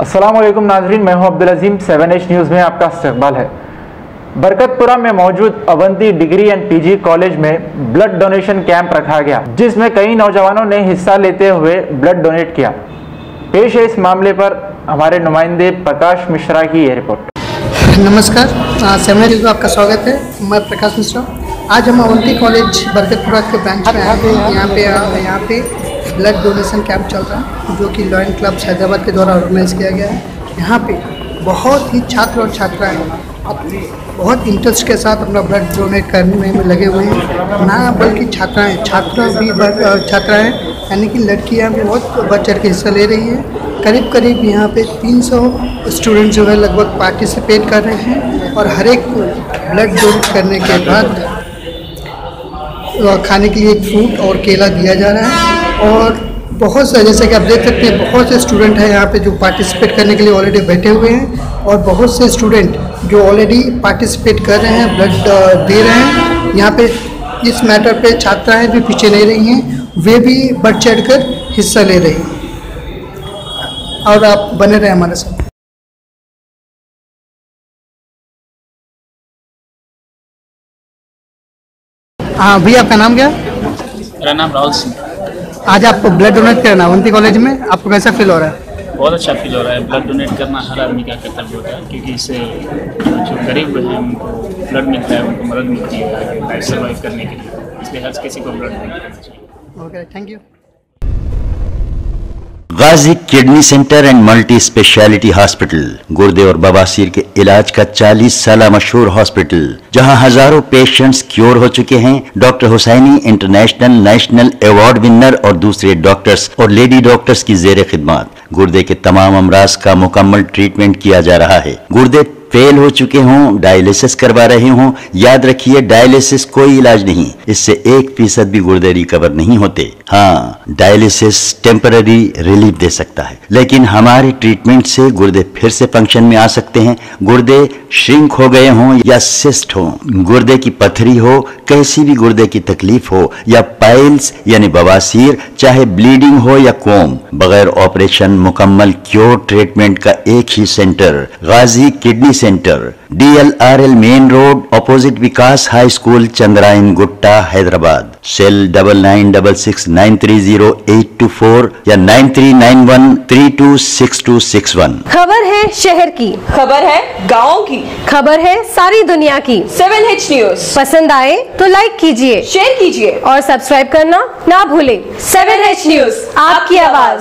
अस्सलामुअलैकुम नाजरीन, मैं हूं अब्दुल अजीम। 7H न्यूज़ में आपका इस्तकबाल है। बरकतपुरा में मौजूद Avanti degree and PG college में ब्लड डोनेशन कैंप रखा गया, जिसमें कई नौजवानों ने हिस्सा लेते हुए ब्लड डोनेट किया। पेश है इस मामले पर हमारे नुमाइंदे प्रकाश मिश्रा की ये रिपोर्ट। नमस्कार, 7H न्यूज़ में आपका स्वागत है। मैं प्रकाश मिश्रा। आज हम अवंती कॉलेज बरकतपुरा के ब्रांच में आए हैं। यहाँ पे ब्लड डोनेशन कैंप चल रहा है, जो कि लॉयन क्लब्स हैदराबाद के द्वारा ऑर्गेनाइज किया गया है। यहाँ पे बहुत ही छात्र और छात्राएँ बहुत इंटरेस्ट के साथ अपना ब्लड डोनेट करने में लगे हुए हैं। ना बल्कि छात्राएँ यानी कि लड़कियाँ भी बहुत बढ़ चढ़ के हिस्सा ले रही हैं। करीब यहाँ पे 300 स्टूडेंट जो है लगभग पार्टिसिपेट कर रहे हैं और हर एक को ब्लड डोनेट करने के बाद खाने के लिए एक फ्रूट और केला दिया जा रहा है। और बहुत से, जैसे कि आप देख सकते हैं, बहुत से स्टूडेंट हैं यहाँ पे जो पार्टिसिपेट करने के लिए ऑलरेडी बैठे हुए हैं और बहुत से स्टूडेंट जो ऑलरेडी पार्टिसिपेट कर रहे हैं, ब्लड दे रहे हैं। यहाँ पे इस मैटर पे छात्राएं भी पीछे नहीं रही हैं, वे भी बढ़ चढ़ कर हिस्सा ले रही हैं। और आप बने रहे हमारे साथ। हाँ भैया, आपका नाम क्या है? मेरा नाम राहुल सिंह। आज आप ब्लड डोनेट करना अवंती कॉलेज में, आपको कैसा फील हो रहा है? बहुत अच्छा फील हो रहा है। ब्लड डोनेट करना हर आदमी का कर्तव्य होता है, क्योंकि इससे जो गरीब हैं उनको ब्लड मिलता है, उनको मदद मिलती है लाइफ सर्वाइव करने के लिए। इसलिए हर किसी को ब्लड डोनेट करना चाहिए। Okay, thank you. Ghazi kidney centre and multi speciality hospital, गुर्दे और बवासीर के इलाज का 40 साल मशहूर हॉस्पिटल, जहां हजारों पेशेंट्स क्योर हो चुके हैं। Doctor Husaini international national award winner और दूसरे डॉक्टर्स और लेडी डॉक्टर्स की जेर खिदमत गुर्दे के तमाम अमराज का मुकम्मल ट्रीटमेंट किया जा रहा है। गुर्दे फेल हो चुके हों, डायलिसिस करवा रहे हों, याद रखिए डायलिसिस कोई इलाज नहीं, इससे 1% भी गुर्दे रिकवर नहीं होते। हाँ, डायलिसिस टेम्पररी रिलीफ दे सकता है, लेकिन हमारे ट्रीटमेंट से गुर्दे फिर से फंक्शन में आ सकते हैं। गुर्दे श्रिंक हो गए हों या सिस्ट हो, गुर्दे की पथरी हो, कैसी भी गुर्दे की तकलीफ हो, या पाइल्स यानी बवासीर, चाहे ब्लीडिंग हो या कोम, बगैर ऑपरेशन मुकम्मल क्योर ट्रीटमेंट का एक ही center, Ghazi kidney center, DLRL main road, opposite Vikas high school, Chandrayan Gutta, Hyderabad. Cell 9966930824 या 9391326261। खबर है शहर की, खबर है गाँव की, खबर है सारी दुनिया की। 7H न्यूज़ पसंद आए तो लाइक कीजिए, शेयर कीजिए और सब्सक्राइब करना ना भूलें। 7H न्यूज़, आपकी आवाज।